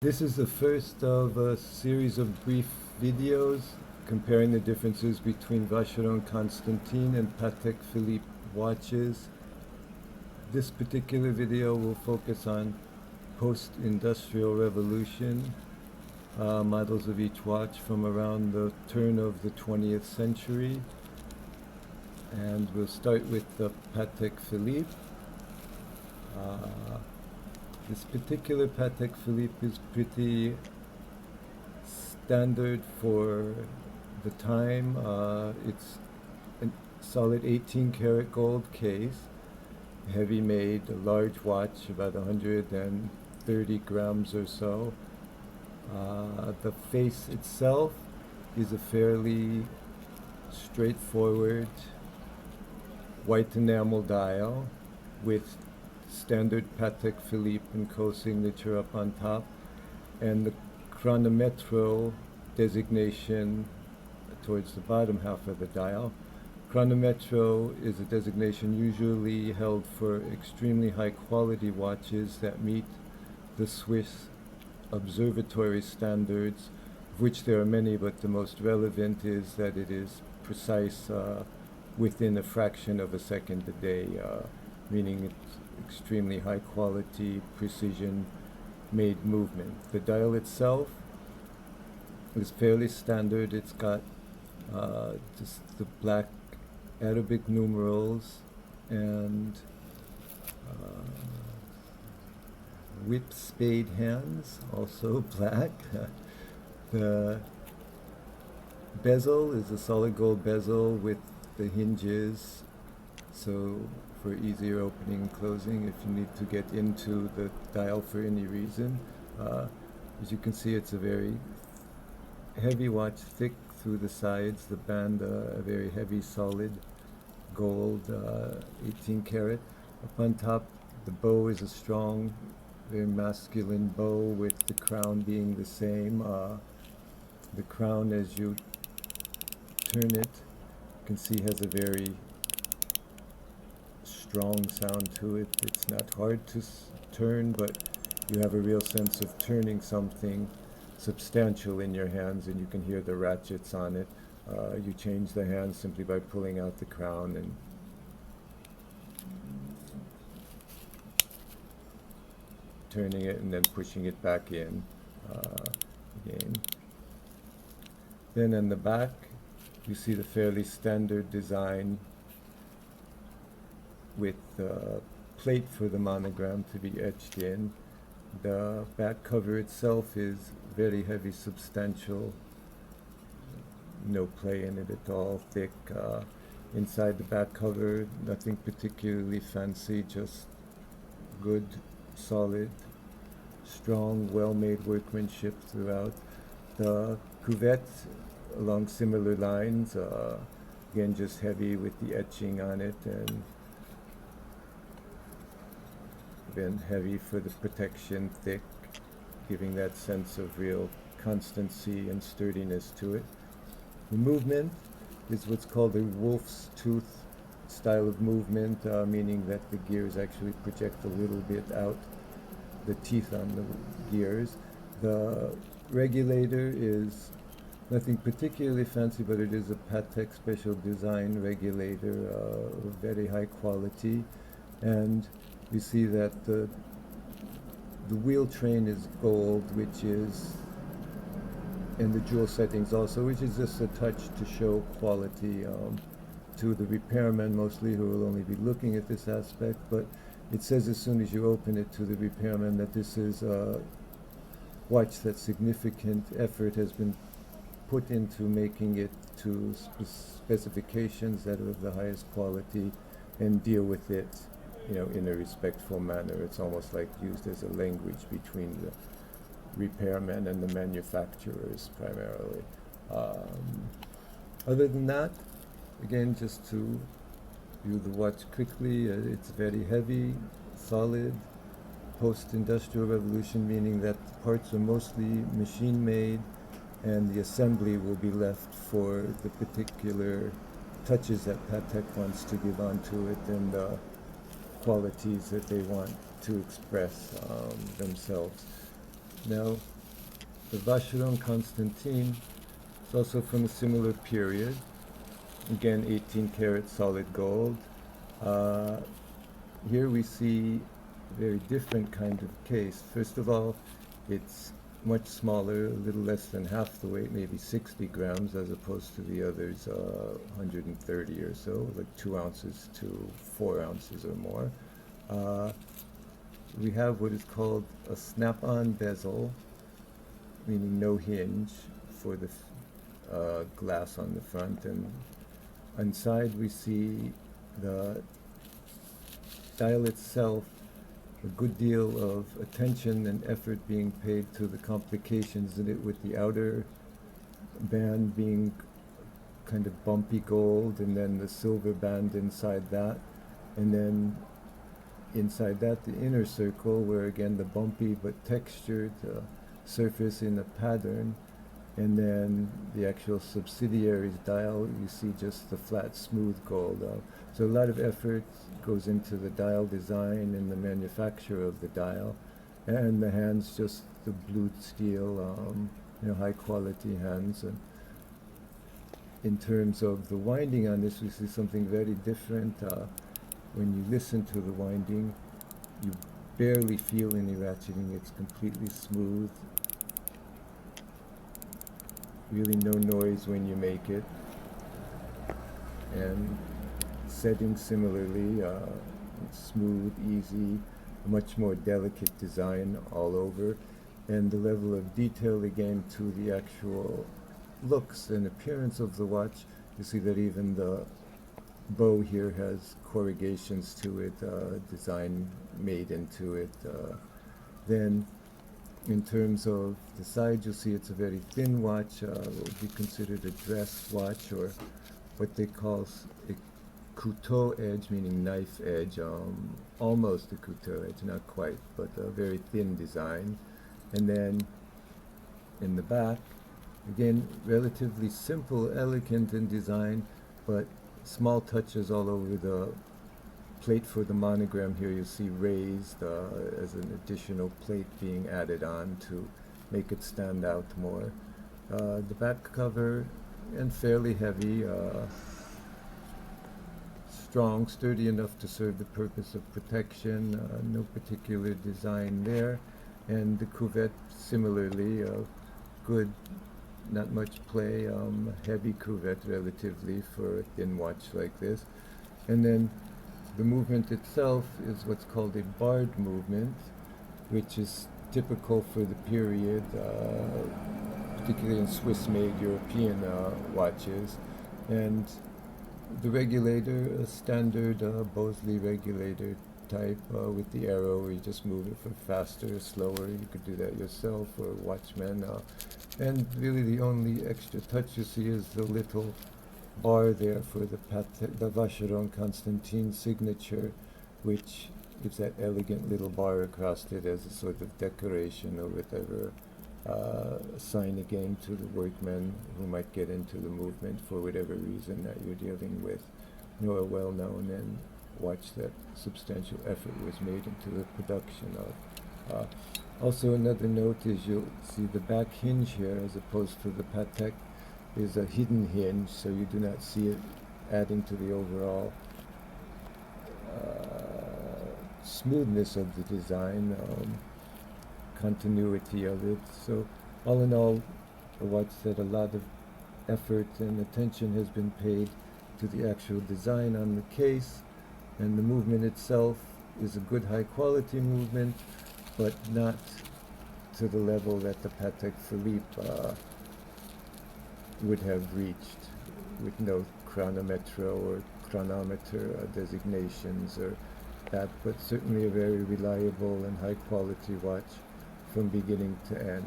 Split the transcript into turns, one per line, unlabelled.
This is the first of a series of brief videos comparing the differences between Vacheron Constantin and Patek Philippe watches. This particular video will focus on post-industrial revolution models of each watch from around the turn of the 20th century. And we'll start with the Patek Philippe. This particular Patek Philippe is pretty standard for the time. It's a solid 18 karat gold case, heavy made, a large watch, about 130 grams or so. The face itself is a fairly straightforward white enamel dial with standard Patek Philippe and co-signature up on top, and the chronometro designation towards the bottom half of the dial. Chronometro is a designation usually held for extremely high quality watches that meet the Swiss observatory standards, of which there are many, but the most relevant is that it is precise within a fraction of a second a day, meaning it's extremely high quality, precision made movement. The dial itself is fairly standard. It's got just the black Arabic numerals and whip spade hands, also black. The bezel is a solid gold bezel with the hinges, so for easier opening and closing if you need to get into the dial for any reason. As you can see, it's a very heavy watch, thick through the sides, the band a very heavy solid gold 18 karat. Up on top, the bow is a strong, very masculine bow with the crown being the same. The crown, as you turn it, you can see has a very strong sound to it. It's not hard to turn, but you have a real sense of turning something substantial in your hands, and you can hear the ratchets on it. You change the hands simply by pulling out the crown and turning it and then pushing it back in again. Then in the back, you see the fairly standard design with the plate for the monogram to be etched in. The back cover itself is very heavy, substantial, no play in it at all, thick. Inside the back cover, nothing particularly fancy, just good, solid, strong, well-made workmanship throughout. The cuvette along similar lines, again just heavy with the etching on it, and then heavy for the protection, thick, giving that sense of real constancy and sturdiness to it. The movement is what's called a wolf's tooth style of movement, meaning that the gears actually project a little bit out, the teeth on the gears. The regulator is nothing particularly fancy, but it is a Patek special design regulator of very high quality. And you see that the wheel train is gold, which is, and the jewel settings also, which is just a touch to show quality to the repairman mostly, who will only be looking at this aspect. But it says as soon as you open it to the repairman that this is a watch that significant effort has been put into making it to specifications that are of the highest quality and deal with it, you know, in a respectful manner. It's almost like used as a language between the repairmen and the manufacturers primarily. Other than that, again, just to view the watch quickly, it's very heavy, solid, post-industrial revolution, meaning that the parts are mostly machine-made and the assembly will be left for the particular touches that Patek wants to give onto it and qualities that they want to express themselves. Now, the Vacheron Constantin is also from a similar period. Again, 18 karat solid gold. Here we see a very different kind of case. First of all, it's much smaller, a little less than half the weight, maybe 60 grams, as opposed to the others, 130 or so, like 2 ounces to 4 ounces or more. We have what is called a snap-on bezel, meaning no hinge for the glass on the front, and inside we see the dial itself, a good deal of attention and effort being paid to the complications in it, with the outer band being kind of bumpy gold, and then the silver band inside that, and then inside that the inner circle, where again the bumpy but textured surface in a pattern, and then the actual subsidiaries dial, you see just the flat smooth gold. So a lot of effort goes into the dial design and the manufacture of the dial, and the hands just the blued steel, high quality hands. And in terms of the winding on this, we see something very different. When you listen to the winding, you barely feel any ratcheting. It's completely smooth. Really no noise when you make it. And setting similarly, smooth, easy, much more delicate design all over. And the level of detail, again, to the actual looks and appearance of the watch. You see that even the bow here has corrugations to it, design made into it. Then in terms of the side, you'll see it's a very thin watch, what would be considered a dress watch, or what they call a couteau edge, meaning knife edge, almost a couteau edge, not quite, but a very thin design. And then in the back, again, relatively simple, elegant in design, but small touches all over the plate for the monogram. Here you see raised as an additional plate being added on to make it stand out more. The back cover, and fairly heavy, strong, sturdy enough to serve the purpose of protection, no particular design there. And the cuvette similarly, good, not much play, heavy cuvette relatively for a thin watch like this. And then the movement itself is what's called a barred movement, which is typical for the period, particularly in Swiss-made European watches. And the regulator, a standard Bosley regulator type with the arrow, where you just move it for faster or slower. You could do that yourself or a watchman. And really the only extra touch you see is the little bar there for the Vacheron Constantin signature, which gives that elegant little bar across it as a sort of decoration or whatever, a sign again to the workmen who might get into the movement for whatever reason that you're dealing with, a well-known and watch that substantial effort was made into the production of. Also another note is you'll see the back hinge here, as opposed to the Patek, is a hidden hinge, so you do not see it adding to the overall smoothness of the design, continuity of it. So all in all, a watch that a lot of effort and attention has been paid to the actual design on the case, and the movement itself is a good high quality movement, but not to the level that the Patek Philippe would have reached, with no chronometer or chronometer designations or that, but certainly a very reliable and high quality watch from beginning to end.